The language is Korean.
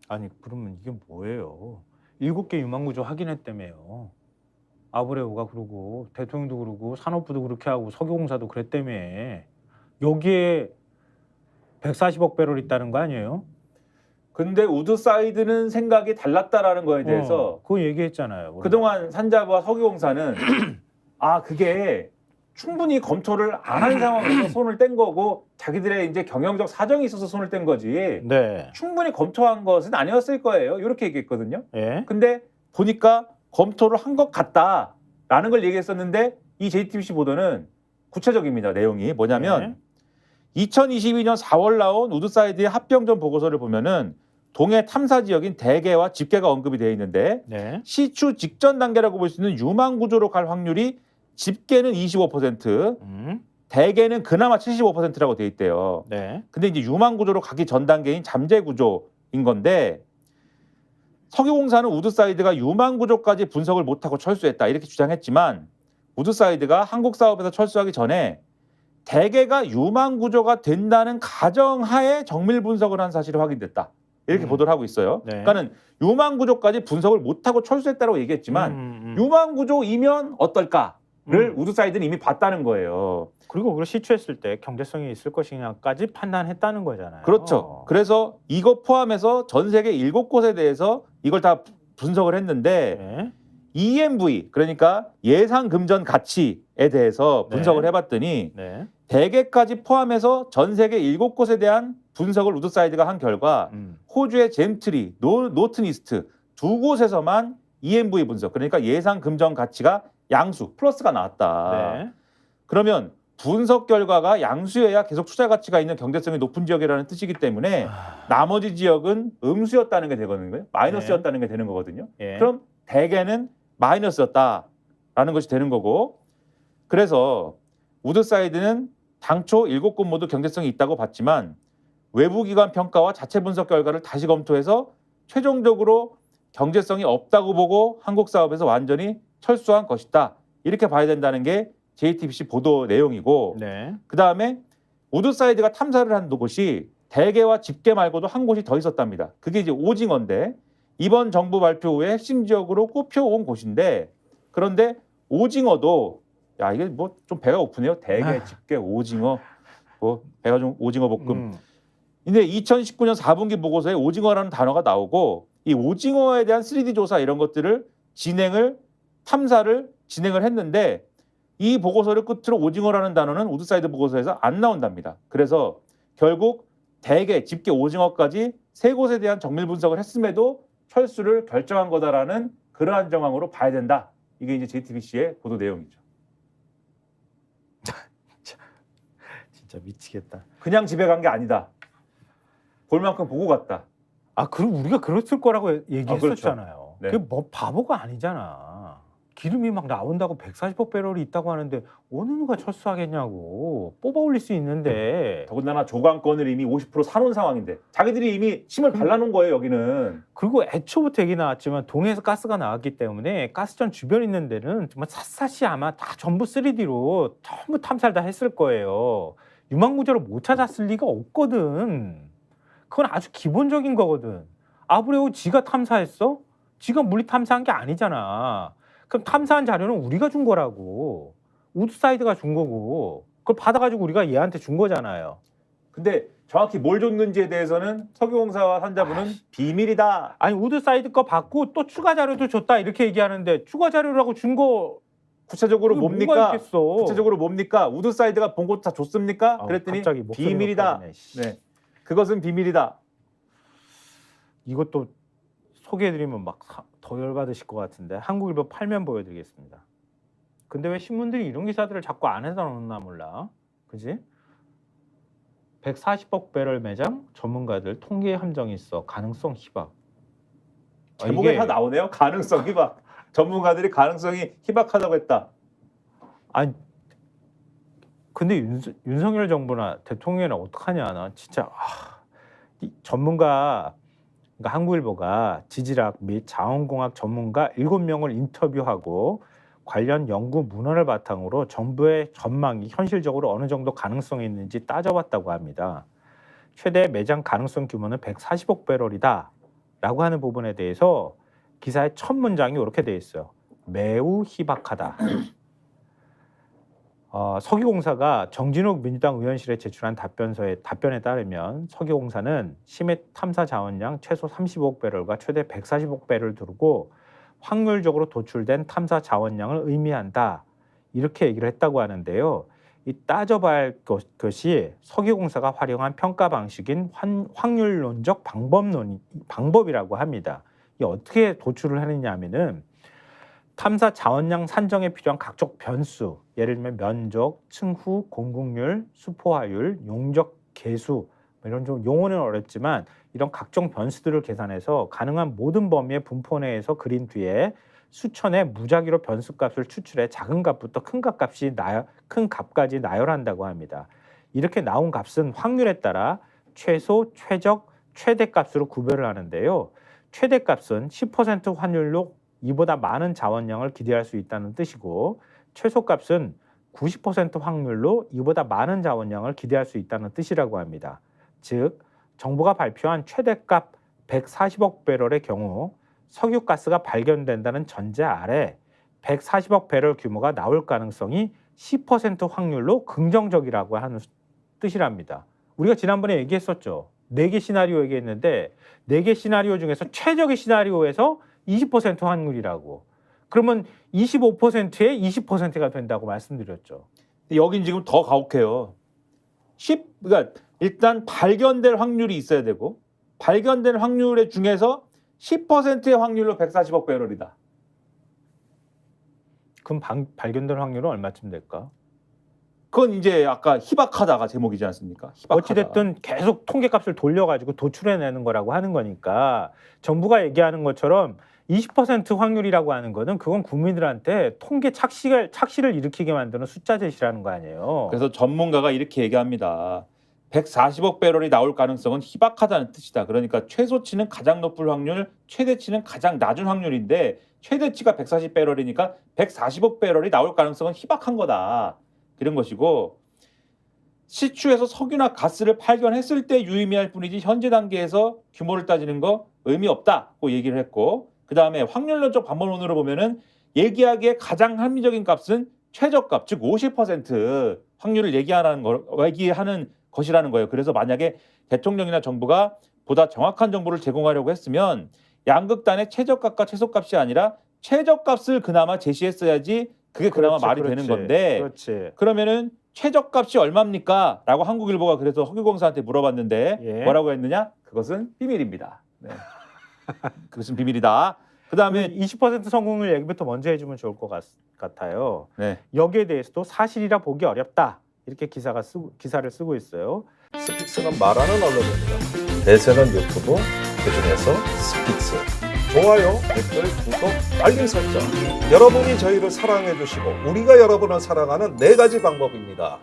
아니 그러면 이게 뭐예요? 7개 유망구조 확인했다며요. 아브레오가 그러고 대통령도 그러고 산업부도 그렇게 하고 석유공사도 그랬다며. 여기에 140억 배럴 있다는 거 아니에요? 근데 우드사이드는 생각이 달랐다라는 거에 대해서 그거 얘기했잖아요. 우리가. 그동안 산자부와 석유공사는 그게 충분히 검토를 안 한 상황에서 손을 뗀 거고 자기들의 이제 경영적 사정이 있어서 손을 뗀 거지 네. 충분히 검토한 것은 아니었을 거예요. 이렇게 얘기했거든요. 예. 근데 보니까 검토를 한 것 같다라는 걸 얘기했었는데 이 JTBC 보도는 구체적입니다. 내용이 뭐냐면 2022년 4월 나온 우드사이드의 합병전 보고서를 보면은 동해 탐사 지역인 대게와 집게가 언급이 되어 있는데 네. 시추 직전 단계라고 볼 수 있는 유망 구조로 갈 확률이 집게는 25%, 대게는 그나마 75%라고 되어 있대요. 네. 근데 이제 유망 구조로 가기 전 단계인 잠재 구조인 건데 석유공사는 우드사이드가 유망 구조까지 분석을 못하고 철수했다 이렇게 주장했지만 우드사이드가 한국 사업에서 철수하기 전에 대개가 유망 구조가 된다는 가정하에 정밀 분석을 한 사실이 확인됐다. 이렇게 보도를 하고 있어요. 네. 그러니까는 유망 구조까지 분석을 못하고 철수했다고 얘기했지만 유망 구조이면 어떨까를 우드사이드는 이미 봤다는 거예요. 그리고 그걸 시추했을 때 경제성이 있을 것이냐까지 판단했다는 거잖아요. 그렇죠. 그래서 이거 포함해서 전 세계 7곳에 대해서 이걸 다 분석을 했는데 네. EMV 그러니까 예상 금전 가치에 대해서 분석을 네. 해봤더니 네. 대개까지 포함해서 전 세계 7곳에 대한 분석을 우드사이드가 한 결과 호주의 잼트리, 노튼이스트 두 곳에서만 EMV 분석 그러니까 예상 금전 가치가 양수 플러스가 나왔다. 네. 그러면 분석 결과가 양수여야 계속 투자 가치가 있는 경제성이 높은 지역이라는 뜻이기 때문에 나머지 지역은 음수였다는 게 되거든요. 마이너스였다는 게 되는 거거든요. 예. 그럼 대개는 마이너스였다라는 것이 되는 거고 그래서 우드사이드는 당초 7곳 모두 경제성이 있다고 봤지만 외부 기관 평가와 자체 분석 결과를 다시 검토해서 최종적으로 경제성이 없다고 보고 한국 사업에서 완전히 철수한 것이다. 이렇게 봐야 된다는 게 JTBC 보도 내용이고 네. 그다음에 우드사이드가 탐사를 한 곳이 대게와 집게 말고도 한 곳이 더 있었답니다. 그게 이제 오징어인데 이번 정부 발표 후에 핵심 지역으로 꼽혀온 곳인데 그런데 오징어도 야 이게 뭐 좀 배가 고프네요. 대게, 집게, 오징어 뭐 배가 좀 오징어 볶음. 근데 2019년 4분기 보고서에 오징어라는 단어가 나오고 이 오징어에 대한 3D 조사 이런 것들을 탐사를 진행을 했는데 이 보고서를 끝으로 오징어라는 단어는 우드사이드 보고서에서 안 나온답니다. 그래서 결국 대게, 집게, 오징어까지 세 곳에 대한 정밀 분석을 했음에도 철수를 결정한 거다라는 그러한 정황으로 봐야 된다. 이게 이제 JTBC의 보도 내용이죠. 진짜 미치겠다. 그냥 집에 간 게 아니다. 볼 만큼 보고 갔다. 그럼 우리가 그랬을 거라고 얘기했었잖아요. 그렇죠. 네. 그게 뭐 바보가 아니잖아. 기름이 막 나온다고 140억 배럴이 있다고 하는데 어느 누가 철수하겠냐고. 뽑아 올릴 수 있는데. 더군다나 조강권을 이미 50% 사놓은 상황인데 자기들이 이미 힘을 발라놓은 거예요. 여기는. 그리고 애초부터 얘기 나왔지만 동해에서 가스가 나왔기 때문에 가스전 주변 있는 데는 정말 샅샅이 아마 다 전부 3D로 전부 탐사를 다 했을 거예요. 유망구조를 못 찾았을 리가 없거든. 그건 아주 기본적인 거거든. 아브레오 지가 탐사했어? 지가 물리 탐사한 게 아니잖아. 그럼 탐사한 자료는 우리가 준 거라고. 우드사이드가 준 거고. 그걸 받아가지고 우리가 얘한테 준 거잖아요. 근데 정확히 뭘 줬는지에 대해서는 석유공사와 산자부는 비밀이다. 아니 우드사이드 거 받고 또 추가 자료도 줬다 이렇게 얘기하는데 추가 자료라고 준 거 구체적으로 뭐가 뭡니까? 있겠어. 구체적으로 뭡니까? 우드사이드가 본 것도 다 줬습니까? 갑자기 그랬더니 목소리가 비밀이다. 커지네, 네, 그것은 비밀이다. 이것도 소개해드리면 막 더 열받으실 것 같은데 한국일보 8면 보여드리겠습니다. 근데 왜 신문들이 이런 기사들을 자꾸 안 해다 놓나 몰라. 그지? 140억 배럴 매장 전문가들 통계 함정이 있어 가능성 희박. 제목에 다 나오네요. 가능성 희박. 전문가들이 가능성이 희박하다고 했다. 아니 근데 윤석열 정부나 대통령이나 어떡하냐. 나 진짜 이 전문가 그러니까 한국일보가 지질학 및 자원공학 전문가 7명을 인터뷰하고 관련 연구 문헌을 바탕으로 정부의 전망이 현실적으로 어느 정도 가능성이 있는지 따져봤다고 합니다. 최대 매장 가능성 규모는 140억 배럴이다 라고 하는 부분에 대해서 기사의 첫 문장이 이렇게 돼 있어요. 매우 희박하다. 석유공사가 정진욱 민주당 의원실에 제출한 답변에 따르면 석유공사는 심해 탐사 자원량 최소 35억 배럴과 최대 140억 배럴을 두르고 확률적으로 도출된 탐사 자원량을 의미한다. 이렇게 얘기를 했다고 하는데요. 이 따져봐야 할 것이 석유공사가 활용한 평가 방식인 확률론적 방법이라고 합니다. 이게 어떻게 도출을 하느냐 하면은 탐사 자원량 산정에 필요한 각종 변수, 예를 들면 면적, 층후, 공급률, 수포화율, 용적 계수, 이런 좀 용어는 어렵지만 이런 각종 변수들을 계산해서 가능한 모든 범위의 분포 내에서 그린 뒤에 수천의 무작위로 변수값을 추출해 작은 값부터 큰 값까지 나열한다고 합니다. 이렇게 나온 값은 확률에 따라 최소, 최적, 최대값으로 구별을 하는데요. 최대값은 10% 환율로 이보다 많은 자원량을 기대할 수 있다는 뜻이고 최소값은 90% 확률로 이보다 많은 자원량을 기대할 수 있다는 뜻이라고 합니다. 즉, 정부가 발표한 최대값 140억 배럴의 경우 석유가스가 발견된다는 전제 아래 140억 배럴 규모가 나올 가능성이 10% 확률로 긍정적이라고 하는 뜻이랍니다. 우리가 지난번에 얘기했었죠. 4개 시나리오 얘기했는데 4개 시나리오 중에서 최적의 시나리오에서 20% 확률이라고. 그러면 25%에 20%가 된다고 말씀드렸죠. 여긴 지금 더 가혹해요. 그러니까 일단 발견될 확률이 있어야 되고 발견될 확률의 중에서 10%의 확률로 140억 배럴이다. 그럼 발견될 확률은 얼마쯤 될까? 그건 이제 아까 희박하다가 제목이지 않습니까? 희박하다. 어찌됐든 계속 통계값을 돌려가지고 도출해내는 거라고 하는 거니까 정부가 얘기하는 것처럼 20% 확률이라고 하는 거는 그건 국민들한테 통계 착시를 일으키게 만드는 숫자 제시라는 거 아니에요. 그래서 전문가가 이렇게 얘기합니다. 140억 배럴이 나올 가능성은 희박하다는 뜻이다. 그러니까 최소치는 가장 높을 확률, 최대치는 가장 낮은 확률인데 최대치가 140 배럴이니까 140억 배럴이 나올 가능성은 희박한 거다. 이런 것이고 시추에서 석유나 가스를 발견했을 때 유의미할 뿐이지 현재 단계에서 규모를 따지는 거 의미 없다고 얘기를 했고 그 다음에 확률론적 반복론으로 보면은 얘기하기에 가장 합리적인 값은 최저값 즉 50% 확률을 얘기하는 것이라는 거예요. 그래서 만약에 대통령이나 정부가 보다 정확한 정보를 제공하려고 했으면 양극단의 최저값과 최소값이 아니라 최저값을 그나마 제시했어야지 그게 그나마 말이 되는 건데 그러면은 최저값이 얼마입니까? 라고 한국일보가 그래서 석유공사한테 물어봤는데 뭐라고 했느냐? 그것은 비밀입니다. 네. 그것은 비밀이다. 그다음에 20% 성공률 얘기부터 먼저 해주면 좋을 것 같아요. 네. 여기에 대해서도 사실이라 보기 어렵다. 이렇게 기사를 쓰고 있어요. 스픽스가 말하는 언론입니다. 대세는 유튜브, 그중에서 스픽스. 좋아요, 댓글, 구독, 알림 설정. 여러분이 저희를 사랑해 주시고 우리가 여러분을 사랑하는 4가지 방법입니다.